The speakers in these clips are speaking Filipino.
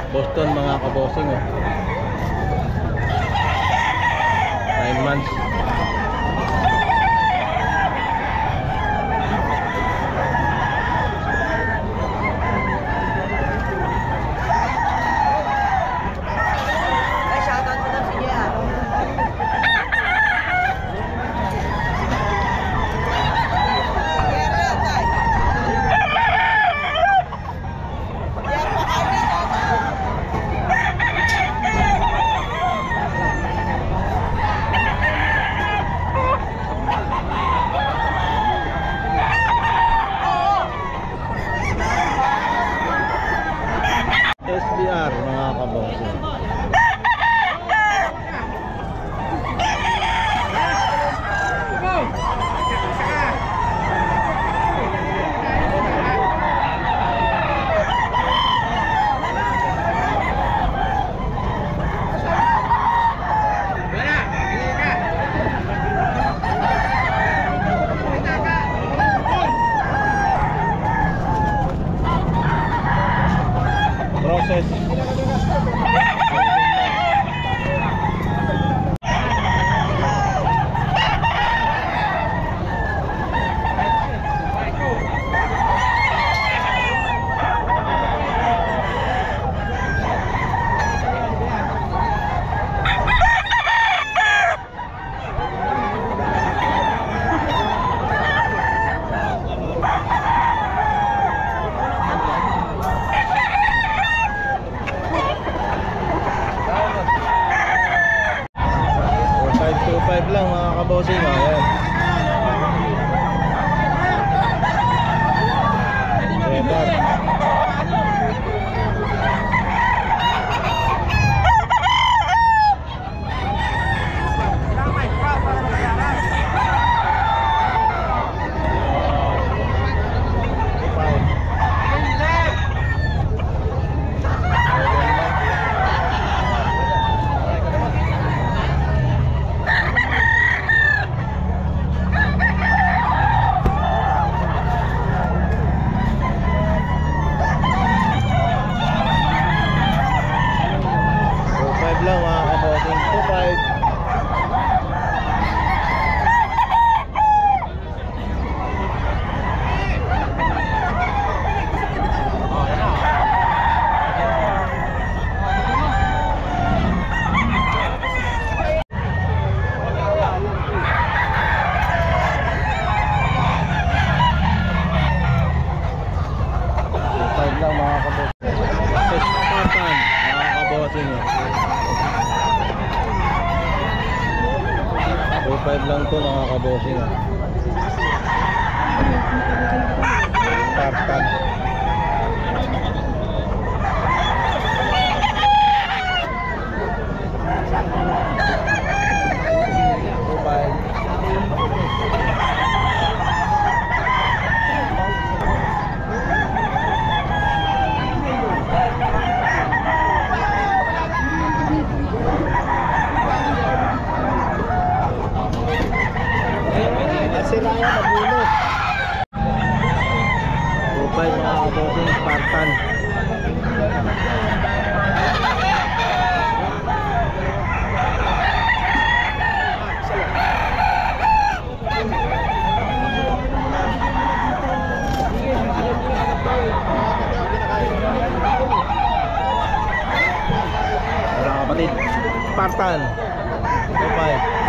Boston mga kabosing, oh. 9 months. SBR mga kabosing. Process. Lang mga kabosing, ayan. Setter. Lang mga kabosing, 2.5 lang mga kabosing. Spartan mga kabosing, 2.5 lang to mga kabosing. Spartan. Sila yan, nabulot. 2.5 mga kabosing, Spartan. Mga kapatid, Spartan 2.5.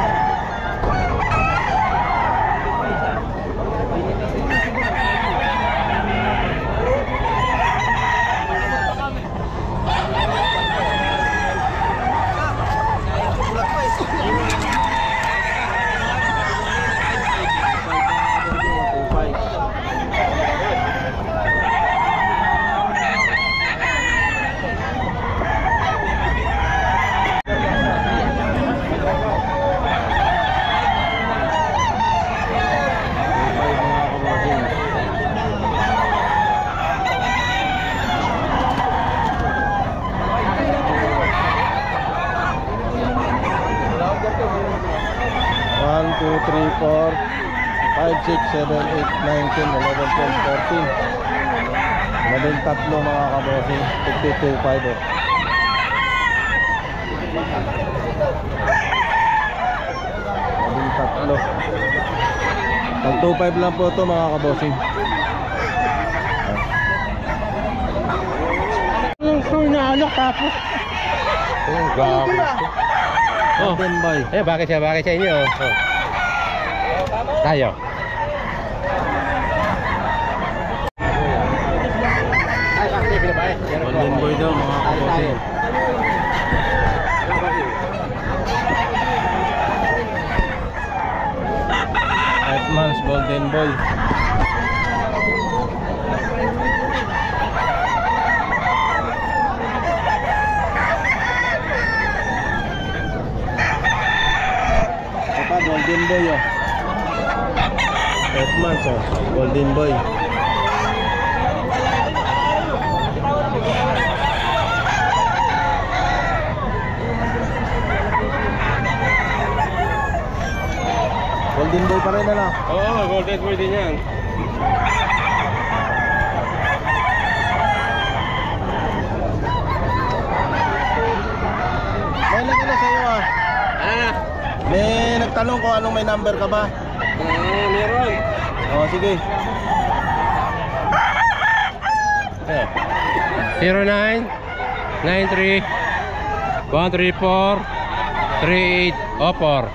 One, two, three, four, 5, 6, 7, 8, 9, 10, 11, 12, 14. Maling tatlo mga kabosing, 52.5. Yung tatlo. Pag 2.5 lang po ito mga kabossing. Yung inaalok tapos. Oh, gabi. Oh, boy. Eh, bakit sa inyo? Oh. Tayo. Golden boy daw mga kabossing. Edmonds golden boy. Ito golden boy oh. Edmonds oh, golden boy. Golden boy pa rin ano? Oo, golden boy din yan. May nagano sa iyo ah. Ah, May nagtanong ko anong may number ka ba? meron. Oh, sige. 09 93 134 3804.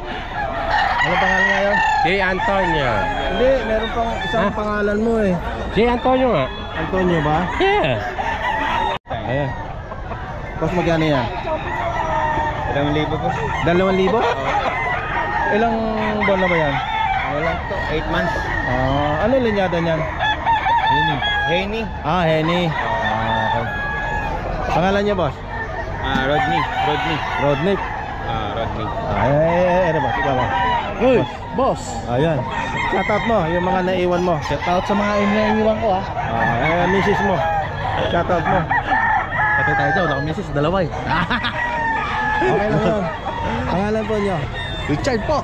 Ano pangalan ngayon? Si Antonio. Hindi, meron pang isang Ha? pangalan mo eh. Si Antonio nga. Antonio ba? Yeah. Ayan. Boss, magkano yan? 2,000 po. 2,000? Ilang buwan na ba yan? Walang to, 8 months. Ano linyada niyan? Henny. Henny. Okay. Pangalan niya, boss? Rodney. Rodney. Rodney. Ano ba? Ikaw ba? Uy, boss. Ayan. Shoutout mo, yung mga naiwan mo. Shoutout sa mga iniwan ko Misis mo. Shoutout mo. Pati tayo daw, naka-misis, dalawa eh. Okay lang yun. Pangalan po niyo? Richard po.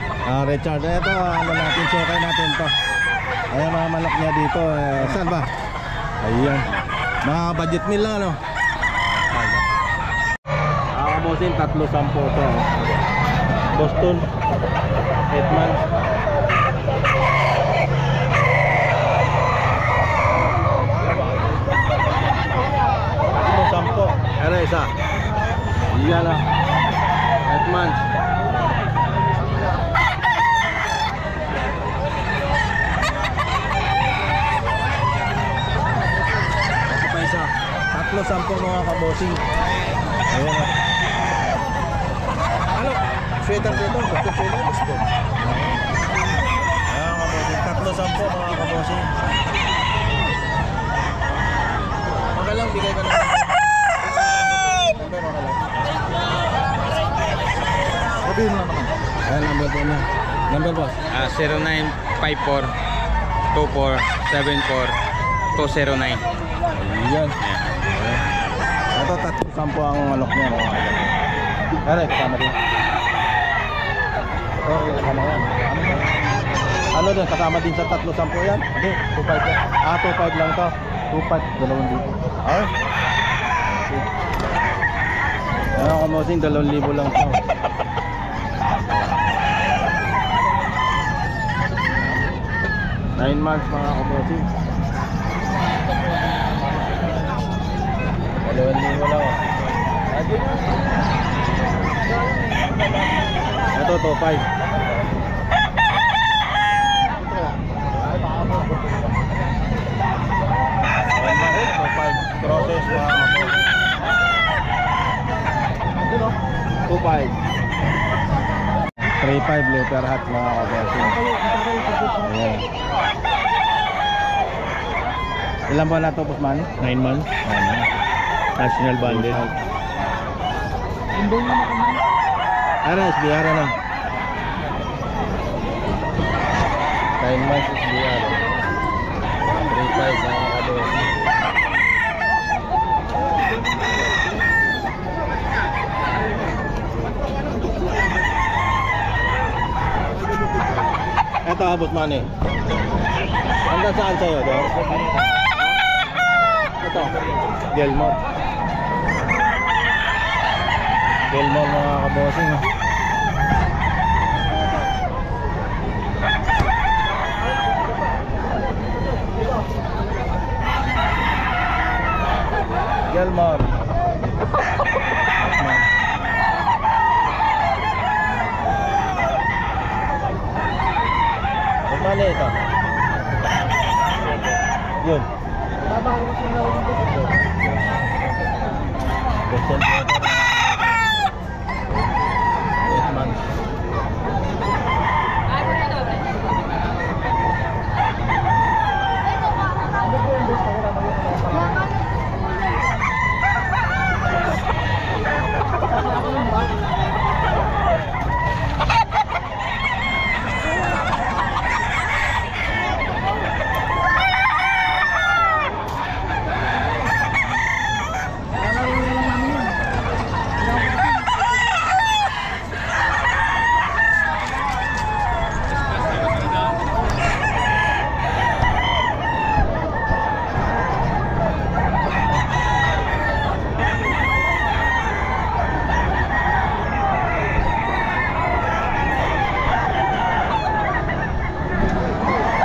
Richard. Ito, ano natin, sukay natin to. Ayan, mga manok niya dito. Saan ba? Ayan. Mga budget meal lang, ano? Kamusin, 310 to. Boston. Edmonds. Sampo. Ano isa? Iyan lang. Edmonds. Ito pa isa. 310 mga kabosing. Ayan na. Ano? Sweater dito. Gusto sweater. Gusto. Ayan kabosing. 310 mga kabosing. Okay lang, bigay ka na. Sabihin mo naman. Ayan, number po niya. Number boss. 0954 24 74 209. Ayan. Ito, 310 ang alok niya. Ayan, kasama din. Ito, kasama yan. Ano din, kasama din sa 310 yan? Hindi, 2.5 yan. 2.5 lang to. 2.5, 2,000. Okay. Ayan, kamosing, 2,000 lang to. Nine months mga kabosing. 2,000 lang. Ito, 2.5. Process mga kabosing. 2.5. 3.5 letter hat mga kabosing. Ayan. Ilan ba na ito, Bossman? 9 months. National banded. Ano, SBR na. 9 months SBR. 3.5 mga kabosing. Ito, Bossman eh. Hanggang saan sa'yo, Dor? Ito, Gelmore. Gelmore mga kabossing. Oh. Gelmar. Mali ito. Yun. Question theater. 8 months.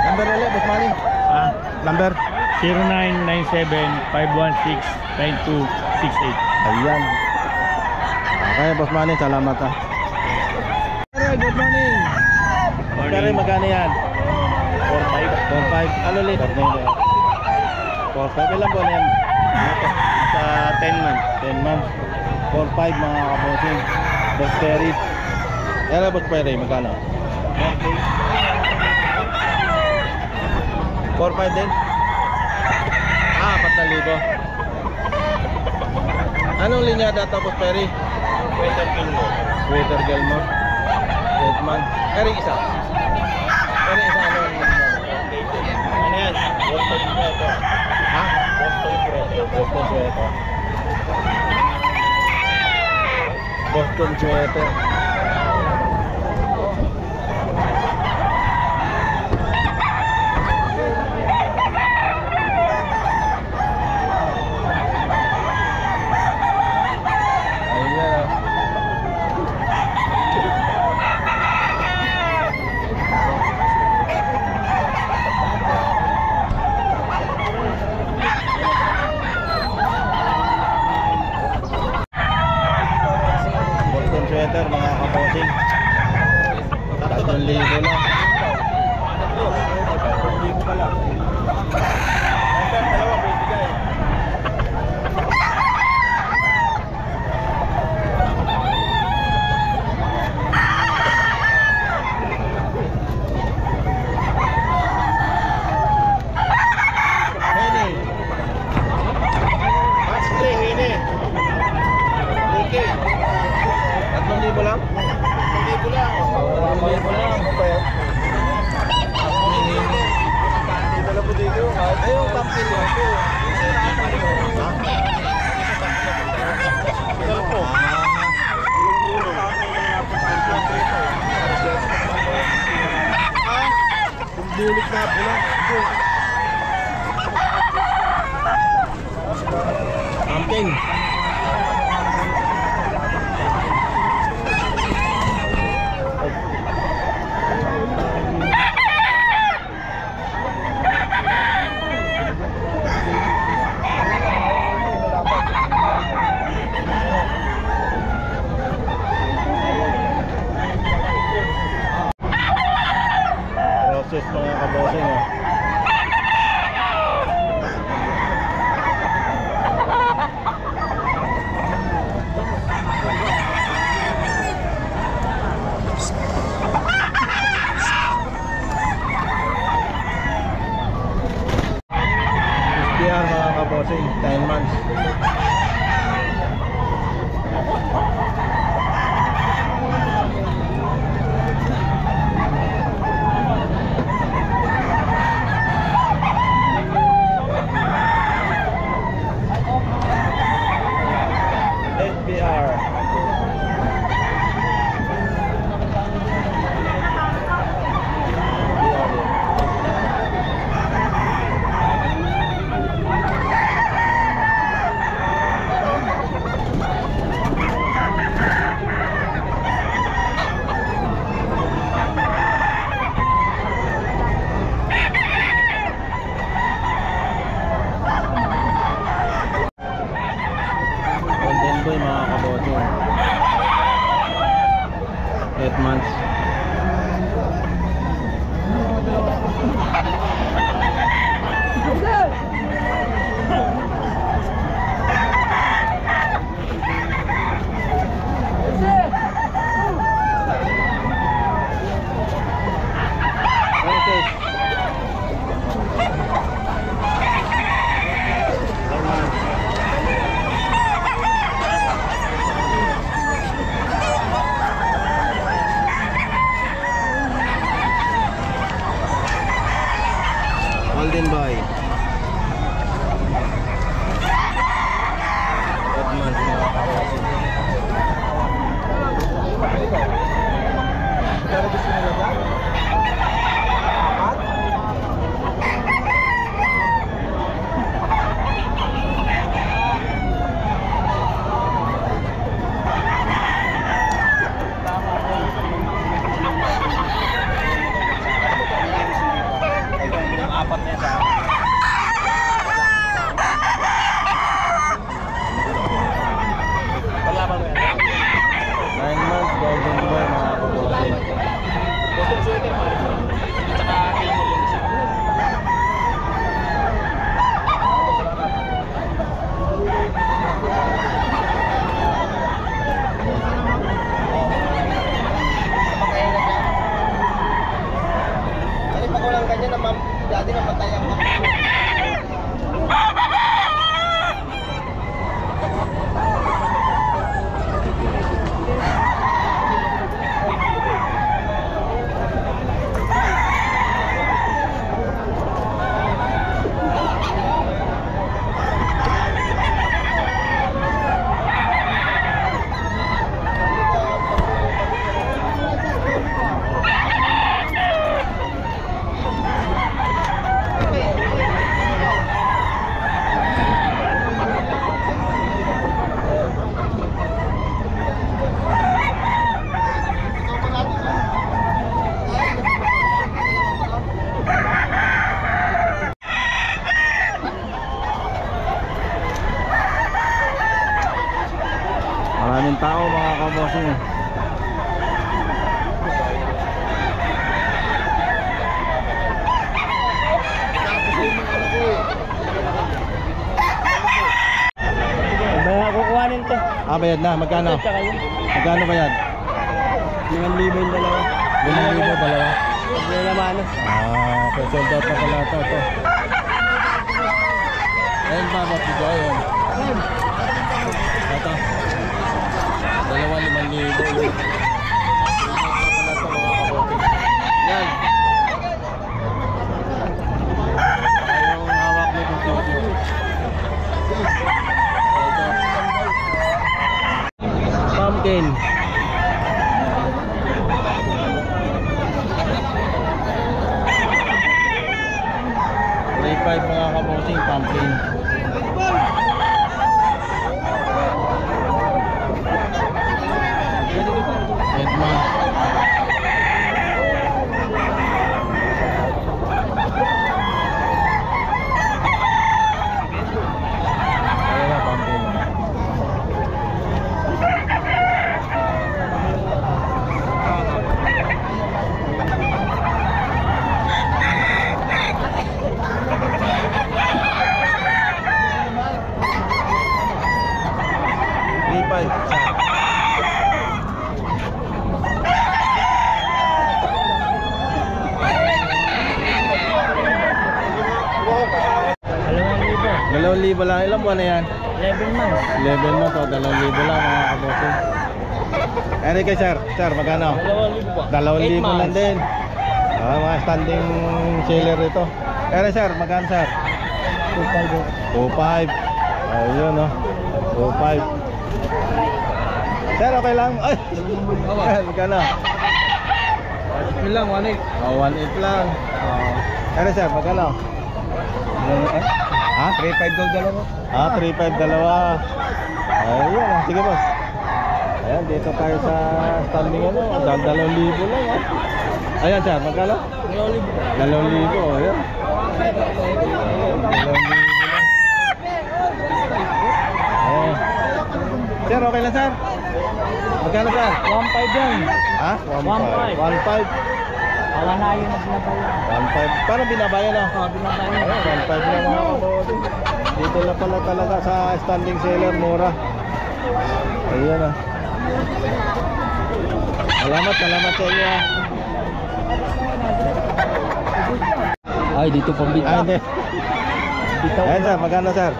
Number ulit, Boss Manny. Number? 0997-516-9268. Ayan. Okay, Boss Manny, salamat ha. Alright, good morning. Pero magkano yan? 4.5. 4.5. Ano ulit? 4.5. Ilan po na yan? Sa 10 months. 10 months. 4.5 mga kabossing. Boss Perry. Yan, Boss Perry, magkano? 4.5 din? 4,000. Anong linya data, Boss Perry? Weather Gilmore. Sweater Gelmar. 8 months. Pero isa. Pero isa ano? Ano yan? Boston Sweater. Ha? Boston Sweater. Boston Sweater. Boston Sweater. Sweater mga kabossing. 3,000 lang. Hini. 3,000 lang? boy mga kabote. 8 months. Golden boy. 8 months mga kabote. Apat na sa 9 months golden boy mga kabote. Pag walang ganyan na ma'am, dati namatay ang Maraming tao mga kabossing. Baya kukuhanin to. Bayad na. Magkano? Magkano bayad? 5,000 yung dalawa. 5,000 dalawa. Pag naman. Okay, sold out na pala ito. Ayun pa, matigo yun. Ito. 5,000 yun. Pala ito mga kabote. Yan. Yung hawak mo dito. Pumpkin. Five mga kabosing pumpkin. Edmond. Ayan na pumpkin. Dalawang libo lang. Ilang buwan na yan? 11 months. 11 months o 2,000 lang mga kabosing. Ano kay sir? Sir, magkano? 2,000 po. 2,000 lang din. Mga standing seller ito. Pero sir, magkano sir? 2,500. Ayun o. 2,500. Sir, okay lang. Ay! Magkano? 1,800 lang, 1,800. 1,800 lang. Pero sir, magkano? Ha? 3,500 daw dalawa. 3,500 dalawa. Ayun. Sige boss. Ayan, dito tayo sa standing ano. 2,000 lang. Ayan sir, magkano? 2,000. Ayan. 2,000 lang. Ayan. Sir, okay lang sir? Magkano sir? 1.5 yan. Ha? 1.5. 1.5. Wala na yun na binabayan. 1.5. Paano binabayan no? Oo, binabayan. 1.5 lang mga kabody. Dito na pala talaga sa standing seller, mura. Ayan ah. Salamat sa inyo ah. Ay, dito pang bita. Ah, hindi. Ayan sir, magkano sir?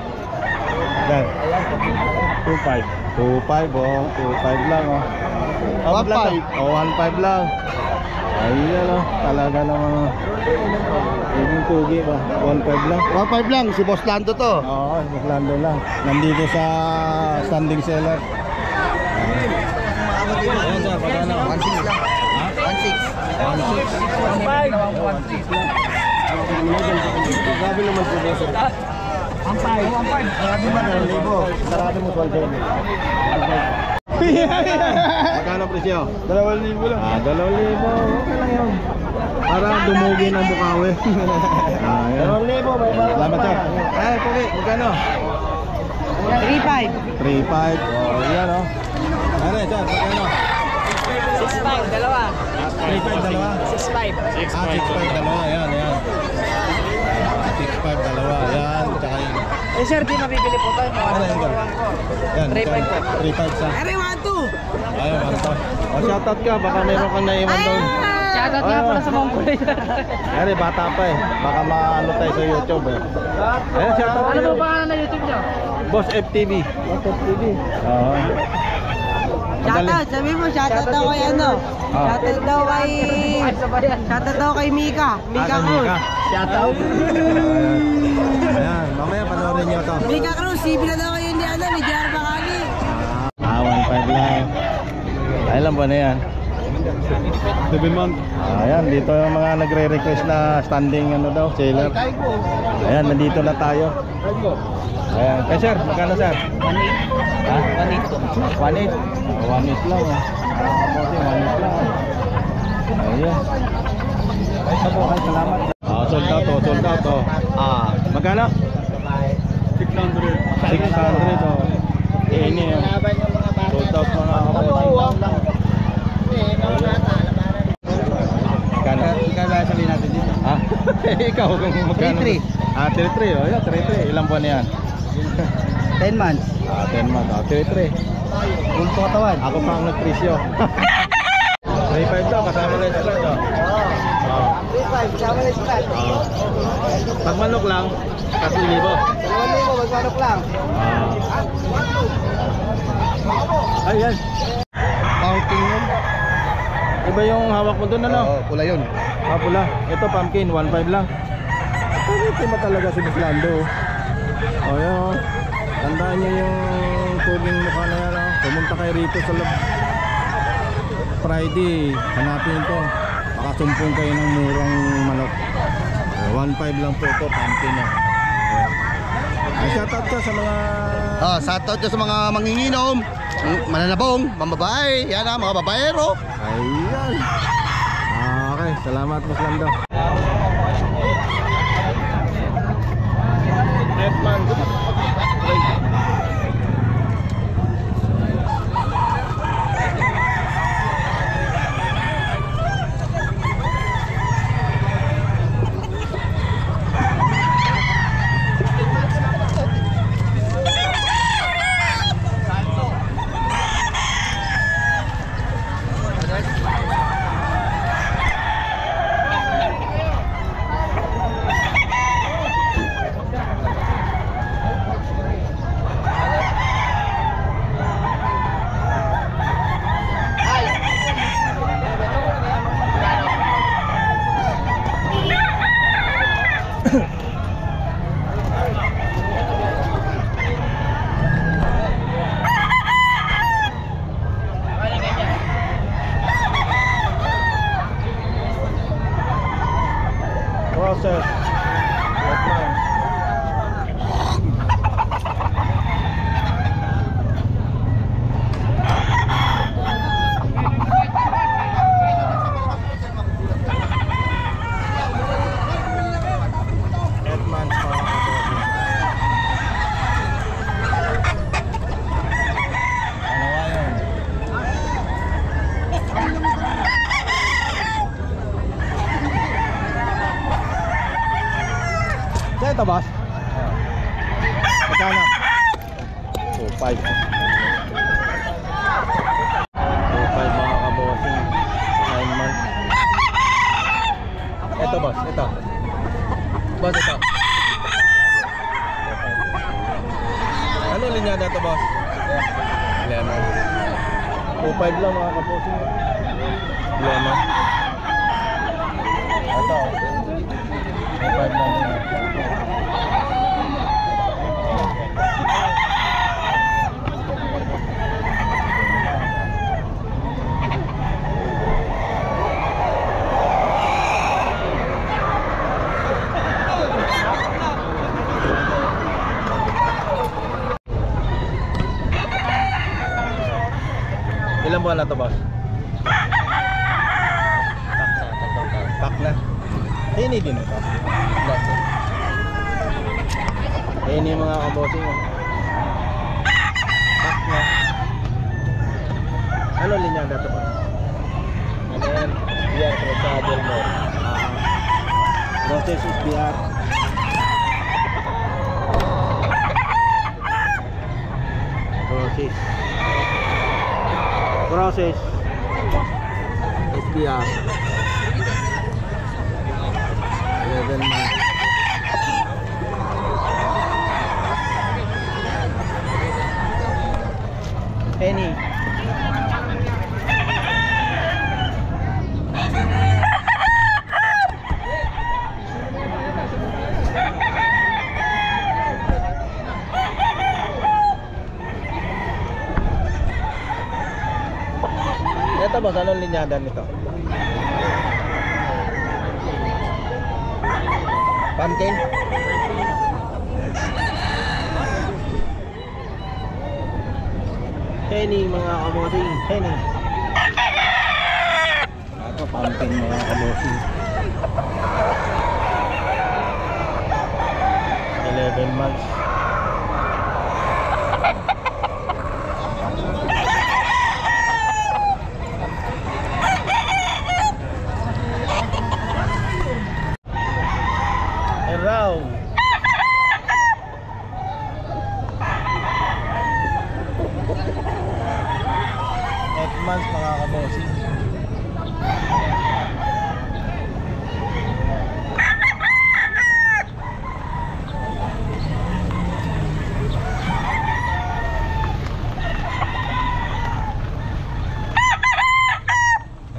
Yan. 2.5. 2.5 oh, 2.5 lang oh. 1.5 oh, 1.5 lang. Ayan oh, talaga naman. Yung tugi ba? 1.5 lang. 1.5 lang, si Boss Lando to. Oo, Maglando lang. Nandito sa standing seller. Ayan sir, magkano? 1.6 lang. Ha? 1.6. 1.6. Grabe naman po dito. 1.5. 1.5. Marami ba na libo? Sarado mo 12. Magkano presyo? 2,000 lang. Ah, 2,000. Okay lang yun. Para dumugi ng Bukawi. Ah, yan. 2,000, may bawas Salamat pa. sir. Ay, Pugi, magkano? 3.5. 3.5. Oh, yan oh. Ano sir, magkano? 6.5, dalawa. 3.5 dalawa? 6.5. Ah, 6.5 dalawa. Yan, yan. 6.5 dalawa. Yan, tsaka yun. Eh sir, di mabibili po tayo. Ano yun sir? Yan, 3.5 po. 3.5 sa. Ere, 1.2. Ayun, ano to? O, shoutout ka, baka meron kang naiwan doon. Shoutout nga pala sa mga kulay. Ari, bata pa eh. Baka maano tayo sa YouTube eh. Ayun, shoutout Ano kayo. po pangalan na YouTube nyo? Boss FTV. Boss FTV. Oo. Shoutout, sabi mo, shoutout daw kay ano? Ah. Shoutout daw kay... Shoutout daw kay Mika. Mika Cruz. Shoutout. Ayan, mamaya panoorin nyo to. Mika Cruz, CB na daw kayo ni ano, ni JR Bakali. 1.5 lang. Ay, ilan ba na yan? 7 months. Ayan, dito yung mga nagre-request na standing ano daw, seller. Ayan, nandito na tayo. Ayan. Eh sir, magkano sir? 1.8. Ha? 1.8. 1.8. 1.8 lang oh. Kasi 1.8 lang oh. Ayan. Ay, salamat. Ah, sold out oh, sold out oh. Ah, magkano? 600. 600 oh. Eh, ini oh. Sold out mga kapatid. Magkano? Magkano sabihin natin dito? Ha? Ikaw kung magkano? 3-3. Ah, 3-3 oh. Yan, 3-3. Ilang buwan na yan? 10 months. Ah, 10 months. Ah, 3-3. Full po katawan. Ako pa ang nagpresyo. 3.5 daw, kasama na yung slot oh. Oh. 3.5, kasama na sila. Oh. Pag manok lang, 1,000. 2,000, magkano lang? Ah. Ayan. Pumpkin yun. Iba yung hawak mo doon ano? Oo, pula yun. Ah, pula. Ito pumpkin, 1.5 lang. Ito ba talaga si Miss Lando? O yan o. Tandaan niyo yung tubing mukha na yan o. Pumunta kayo rito sa Friday. Hanapin ito. Makasumpong kayo ng murang manok. 1.5 lang po ito, pumpkin o. Ay, shoutout ka sa mga... Shoutout sa mga manginginom, mananabong, mambabae, yan mga babaero. Ayan. Okay, salamat Miss Lando. Ito boss. Magkano? 2.5. 2.5 mga kabossing. 9 months. Ito boss, ito. Boss, ito. Ano linyada ito boss? Lemon. 2.5 lang mga kabossing. Lemon. Ito. 2.5 lang. Ilang buwan na to boss? Pack na. Ini din ito. Ini mga kabossing. Pack na. Ano linya na to boss? Ano yan? SBR sa Delmore. Process SBR. Process SPR 11 months. Penny. Ito boss, anong linyada nito? Pumpkin? Penny mga kabossing, penny. Ito pumpkin mga kabossing. 11 months. Raw. 8 months mga kabossing.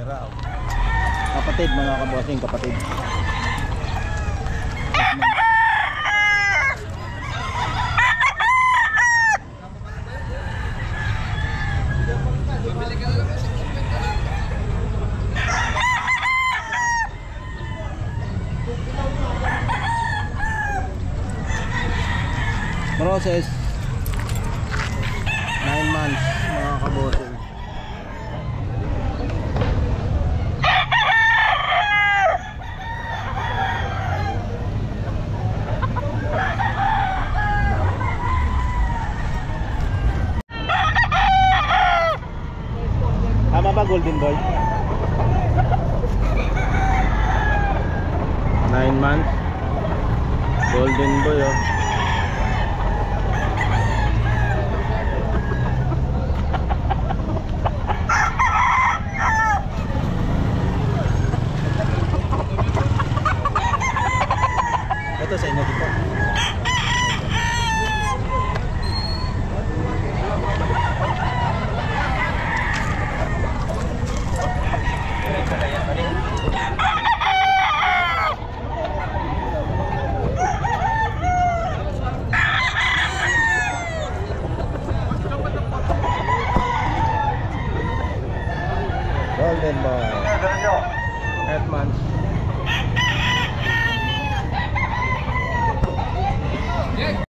Raw. Kapatid mga kabossing, kapatid. Process 9 months mga kabossing. Tama ba Golden Boy? 9 months Golden Boy oh. Ito sa inyo dito. Golden Boy.